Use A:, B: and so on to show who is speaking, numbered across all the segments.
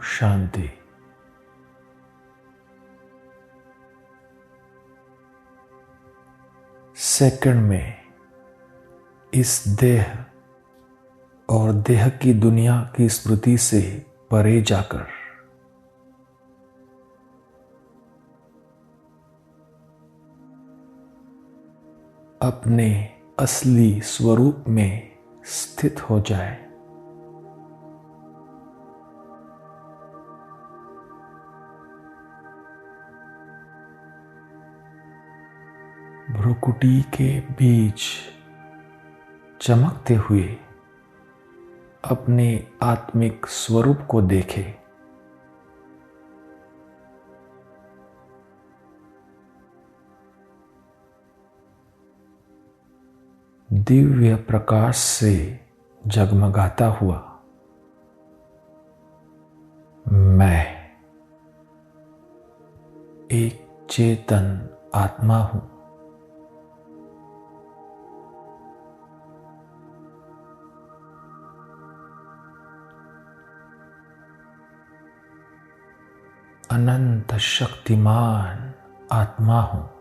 A: शांति। Second में इस देह और देह की दुनिया की स्मृति से परे जाकर अपने असली स्वरूप में स्थित हो जाए। भ्रुकुटी के बीच चमकते हुए अपने आत्मिक स्वरूप को देखे। दिव्य प्रकाश से जगमगाता हुआ मैं एक चेतन आत्मा हूं। अनंत शक्तिमान आत्मा हूं।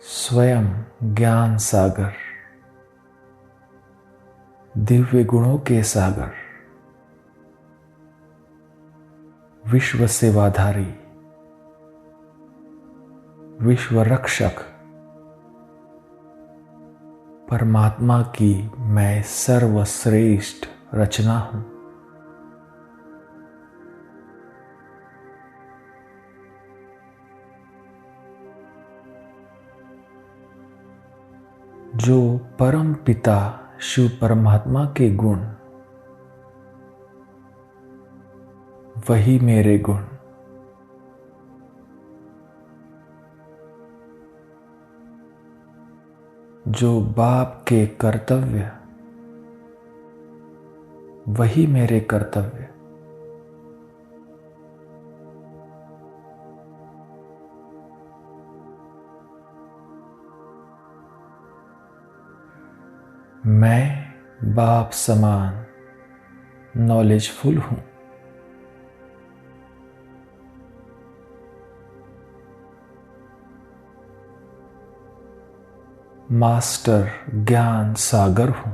A: स्वयं ज्ञान सागर, दिव्य गुणों के सागर, विश्व सेवाधारी, विश्व रक्षक परमात्मा की मैं सर्वश्रेष्ठ रचना हूं। जो परम पिता शिव परमात्मा के गुण, वही मेरे गुण। जो बाप के कर्तव्य, वही मेरे कर्तव्य। मैं बाप समान नॉलेजफुल हूं। मास्टर ज्ञान सागर हूं।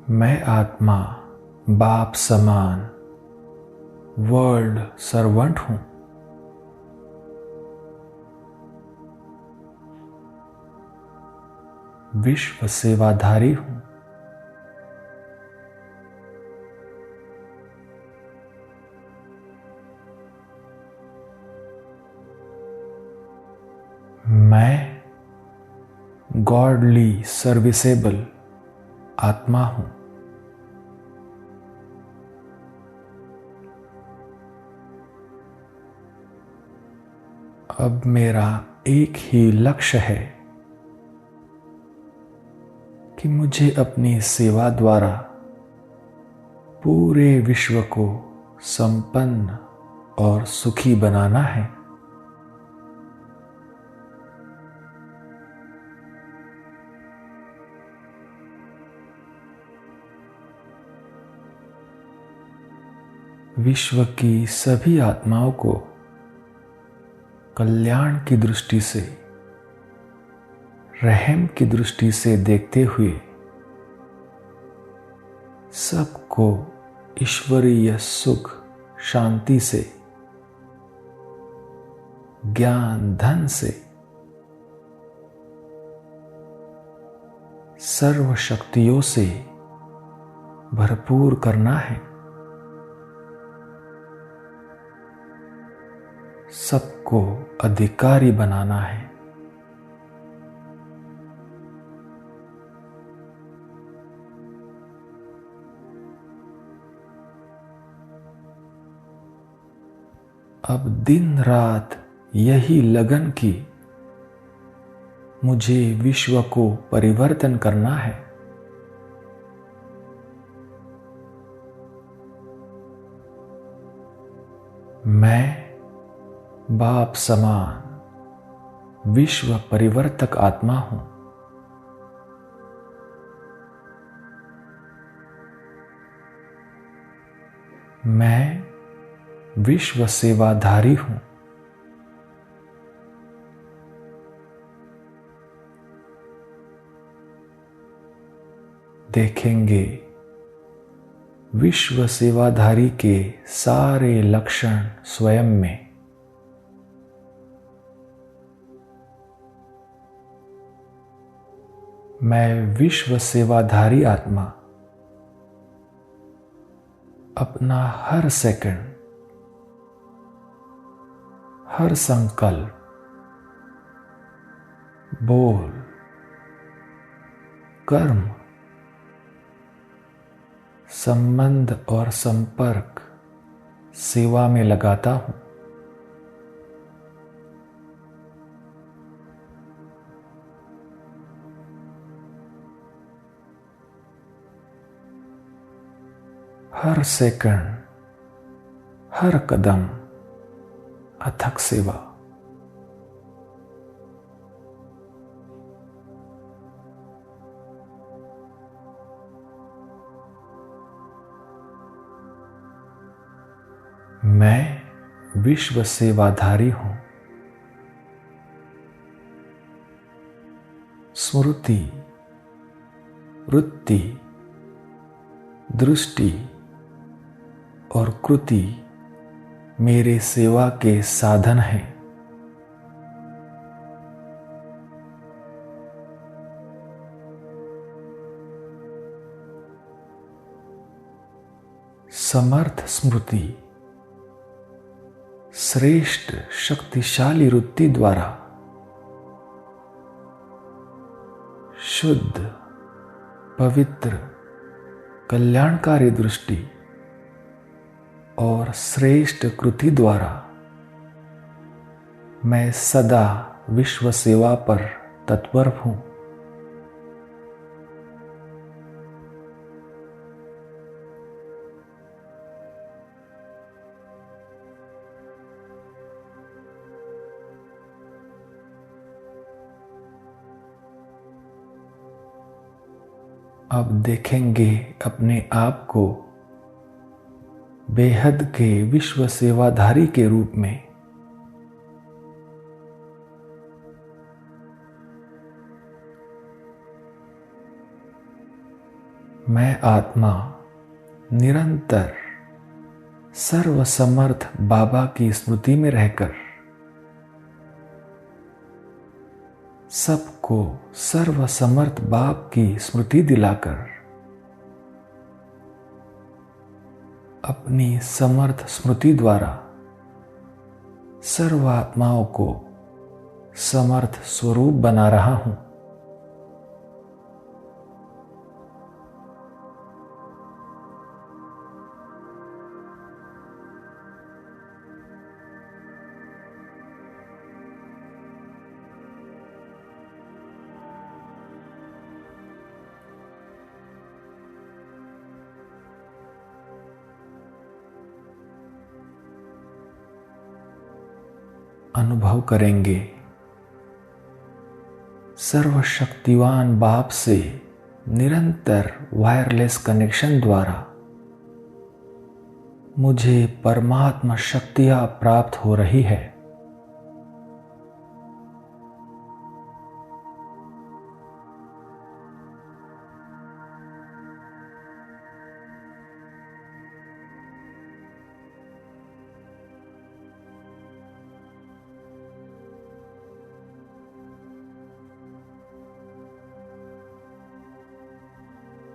A: मैं आत्मा बाप समान वर्ल्ड सर्वेंट हूं। विश्व सेवाधारी हूं। मैं गॉडली सर्विसेबल आत्मा हूं। अब मेरा एक ही लक्ष्य है कि मुझे अपनी सेवा द्वारा पूरे विश्व को संपन्न और सुखी बनाना है। विश्व की सभी आत्माओं को कल्याण की दृष्टि से, रहम की दृष्टि से देखते हुए सबको ईश्वरीय सुख शांति से, ज्ञान धन से, सर्व शक्तियों से भरपूर करना है। सबको अधिकारी बनाना है। अब दिन रात यही लगन की मुझे विश्व को परिवर्तन करना है। बाप समान विश्व परिवर्तक आत्मा हूं। मैं विश्व सेवाधारी हूं। देखेंगे विश्व सेवाधारी के सारे लक्षण स्वयं में। मैं विश्व सेवाधारी आत्मा अपना हर सेकंड, हर संकल्प, बोल, कर्म, संबंध और संपर्क सेवा में लगाता हूं। हर सेकंड, हर कदम अथक सेवा। मैं विश्व सेवाधारी हूं। स्मृति, वृत्ति, दृष्टि और कृति मेरे सेवा के साधन हैं। समर्थ स्मृति श्रेष्ठ शक्तिशाली वृत्ति द्वारा शुद्ध, पवित्र, कल्याणकारी दृष्टि और श्रेष्ठ कृति द्वारा मैं सदा विश्व सेवा पर तत्पर हूं। अब देखेंगे अपने आप को बेहद के विश्व सेवाधारी के रूप में। मैं आत्मा निरंतर सर्वसमर्थ बाबा की स्मृति में रहकर सबको सर्वसमर्थ बाप की स्मृति दिलाकर अपनी समर्थ स्मृति द्वारा सर्व आत्माओं को समर्थ स्वरूप बना रहा हूं। अनुभव करेंगे सर्वशक्तिवान बाप से निरंतर वायरलेस कनेक्शन द्वारा मुझे परमात्मा शक्तियां प्राप्त हो रही है।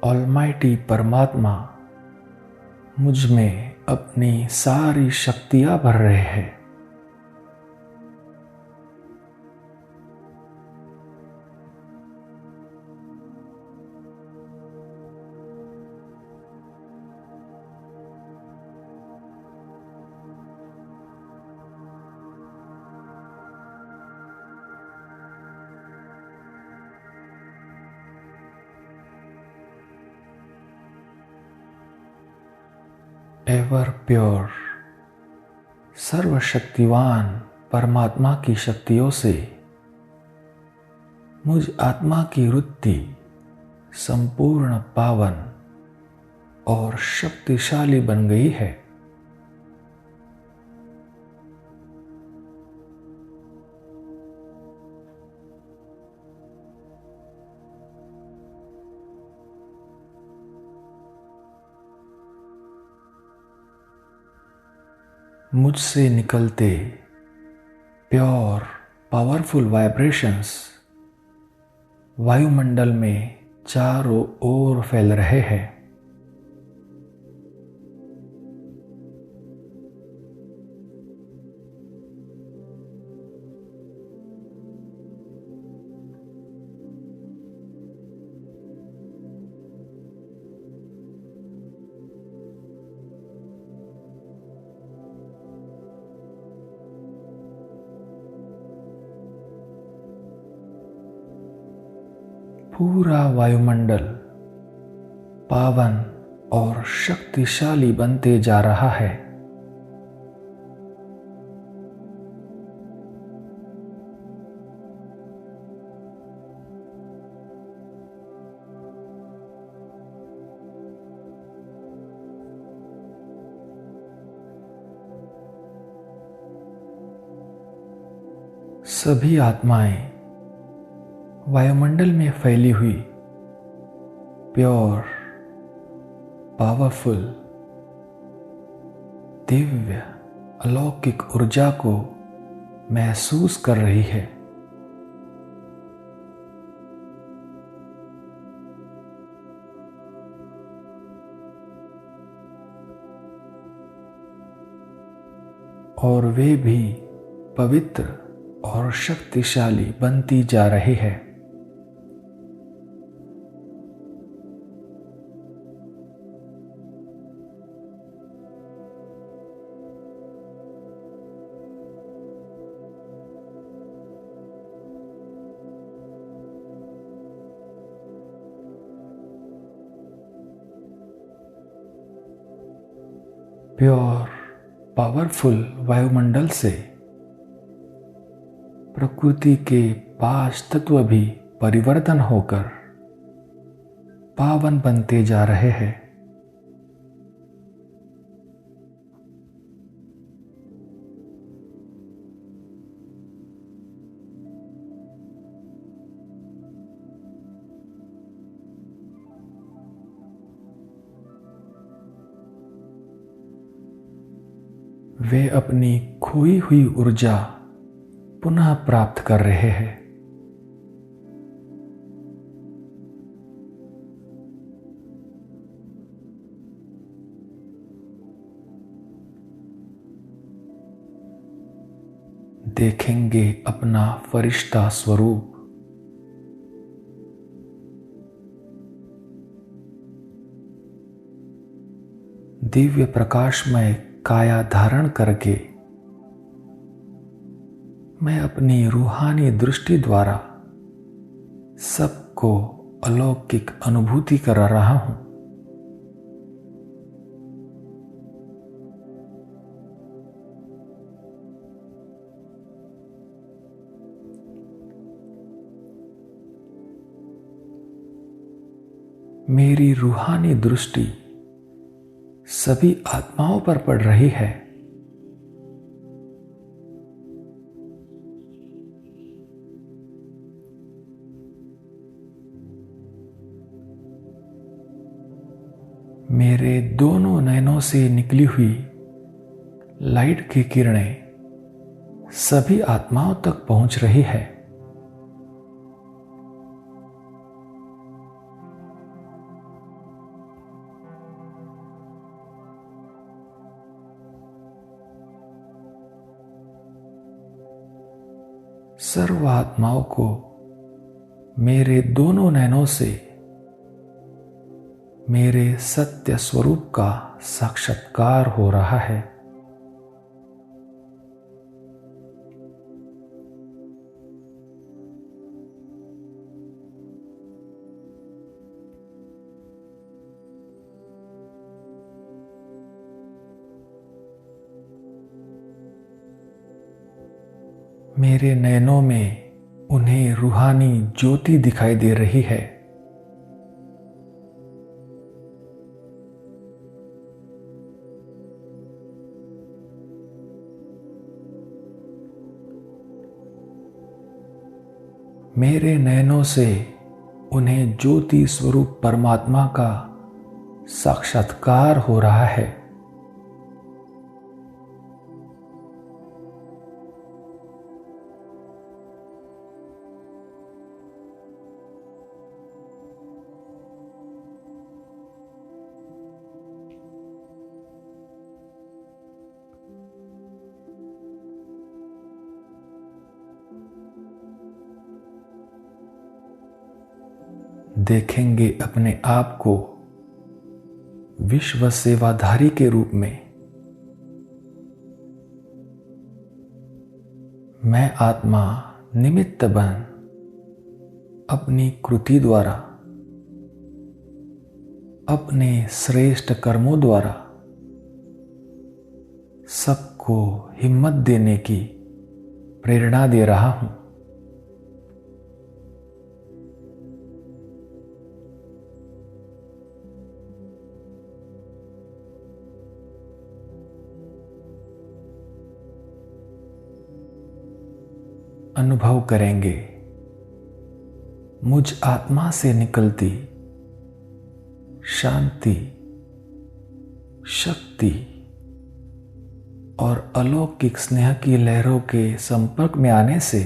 A: ऑलमाइटी परमात्मा मुझ में अपनी सारी शक्तियां भर रहे हैं। एवर प्योर सर्वशक्तिवान परमात्मा की शक्तियों से मुझ आत्मा की वृत्ति संपूर्ण पावन और शक्तिशाली बन गई है। मुझसे निकलते प्योर पावरफुल वाइब्रेशंस वायुमंडल में चारों ओर फैल रहे हैं। पूरा वायुमंडल पावन और शक्तिशाली बनते जा रहा है। सभी आत्माएं वायुमंडल में फैली हुई प्योर पावरफुल दिव्य अलौकिक ऊर्जा को महसूस कर रही है। और वे भी पवित्र और शक्तिशाली बनती जा रही है। प्योर पावरफुल वायुमंडल से प्रकृति के 5 तत्व भी परिवर्तन होकर पावन बनते जा रहे हैं। वे अपनी खोई हुई ऊर्जा पुनः प्राप्त कर रहे हैं। देखेंगे अपना फरिश्ता स्वरूप। दिव्य प्रकाशमय काया धारण करके मैं अपनी रूहानी दृष्टि द्वारा सबको अलौकिक अनुभूति करा रहा हूं। मेरी रूहानी दृष्टि सभी आत्माओं पर पड़ रही है। मेरे दोनों नयनों से निकली हुई लाइट की किरणें सभी आत्माओं तक पहुंच रही है। सर्व आत्माओं को मेरे दोनों नयनों से मेरे सत्य स्वरूप का साक्षात्कार हो रहा है। मेरे नयनों में उन्हें रूहानी ज्योति दिखाई दे रही है। मेरे नयनों से उन्हें ज्योति स्वरूप परमात्मा का साक्षात्कार हो रहा है। देखेंगे अपने आप को विश्व सेवाधारी के रूप में। मैं आत्मा निमित्त बन अपनी कृति द्वारा, अपने श्रेष्ठ कर्मों द्वारा सबको हिम्मत देने की प्रेरणा दे रहा हूं। अनुभव करेंगे मुझ आत्मा से निकलती शांति, शक्ति और अलौकिक स्नेह की लहरों के संपर्क में आने से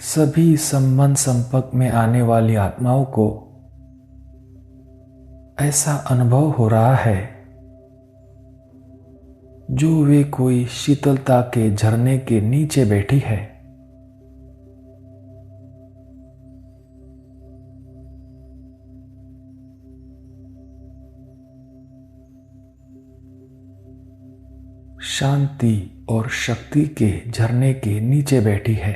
A: सभी संबंध संपर्क में आने वाली आत्माओं को ऐसा अनुभव हो रहा है जो वे कोई शीतलता के झरने के नीचे बैठी है। शांति और शक्ति के झरने के नीचे बैठी है।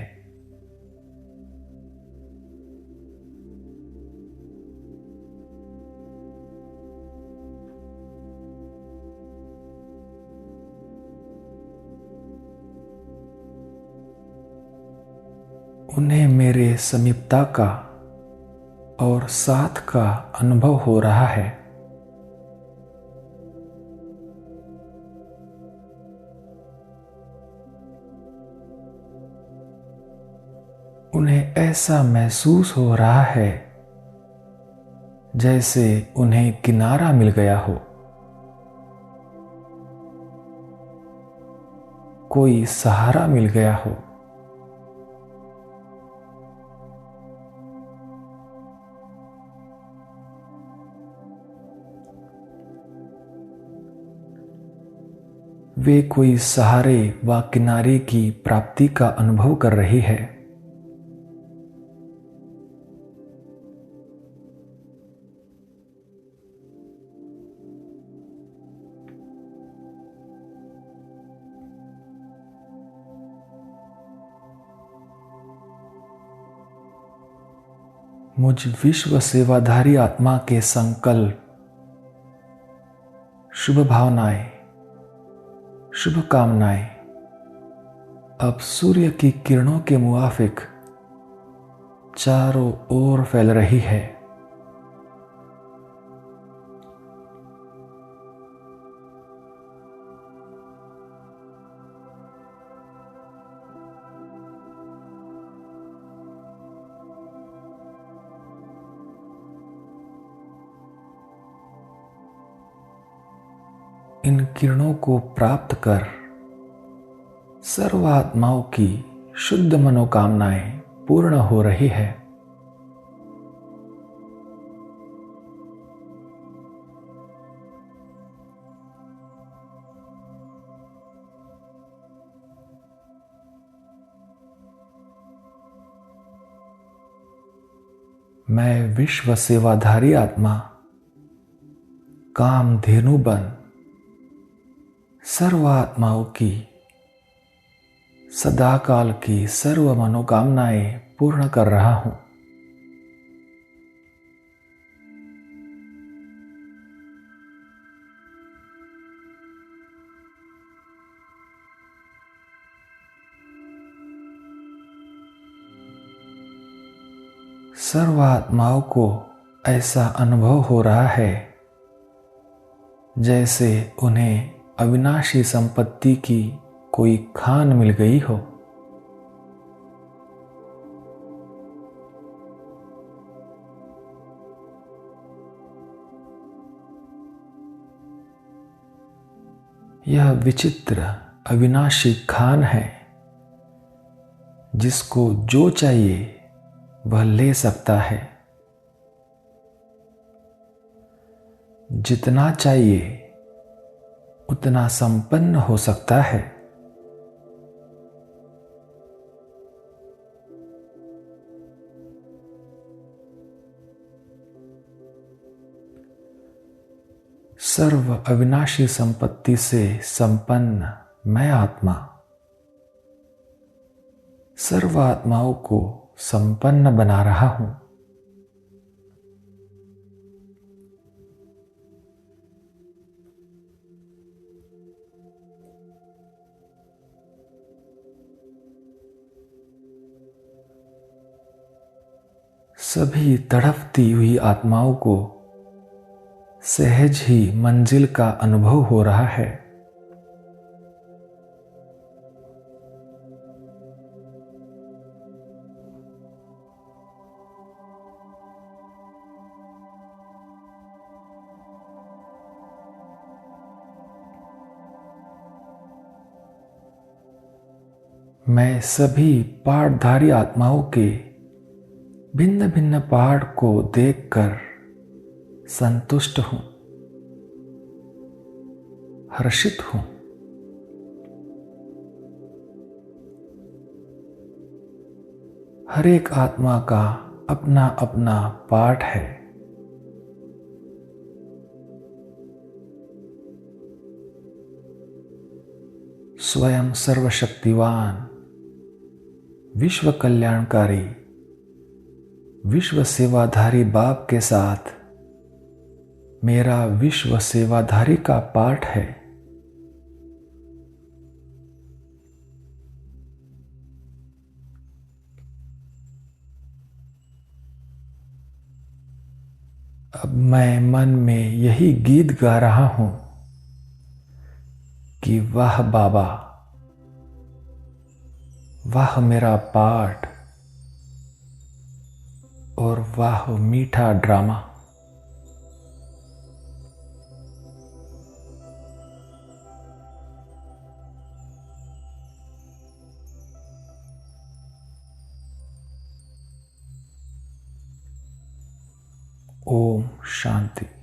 A: उन्हें मेरे समीपता का और साथ का अनुभव हो रहा है। उन्हें ऐसा महसूस हो रहा है जैसे उन्हें किनारा मिल गया हो, कोई सहारा मिल गया हो। वे कोई सहारे व किनारे की प्राप्ति का अनुभव कर रही है। मुझ विश्व सेवाधारी आत्मा के संकल्प, शुभ भावनाएं, शुभकामनाएं अब सूर्य की किरणों के मुआफिक चारों ओर फैल रही है। इन किरणों को प्राप्त कर सर्व आत्माओं की शुद्ध मनोकामनाएं पूर्ण हो रही है। मैं विश्व सेवाधारी आत्मा कामधेनु बन सर्व आत्माओं की सदाकाल की सर्व मनोकामनाएं पूर्ण कर रहा हूं। सर्व आत्माओं को ऐसा अनुभव हो रहा है जैसे उन्हें अविनाशी संपत्ति की कोई खान मिल गई हो। यह विचित्र अविनाशी खान है जिसको जो चाहिए वह ले सकता है, जितना चाहिए उतना संपन्न हो सकता है। सर्व अविनाशी संपत्ति से संपन्न मैं आत्मा सर्व आत्माओं को संपन्न बना रहा हूं। सभी तड़पती हुई आत्माओं को सहज ही मंजिल का अनुभव हो रहा है। मैं सभी पाठधारी आत्माओं के भिन्न भिन्न पाठ को देखकर संतुष्ट हूं, हर्षित हूं। हर एक आत्मा का अपना अपना पाठ है। स्वयं सर्वशक्तिवान, विश्व कल्याणकारी, विश्व सेवाधारी बाप के साथ मेरा विश्व सेवाधारी का पाठ है। अब मैं मन में यही गीत गा रहा हूं कि वाह बाबा, वाह मेरा पाठ और वाह मीठा ड्रामा। ओम शांति।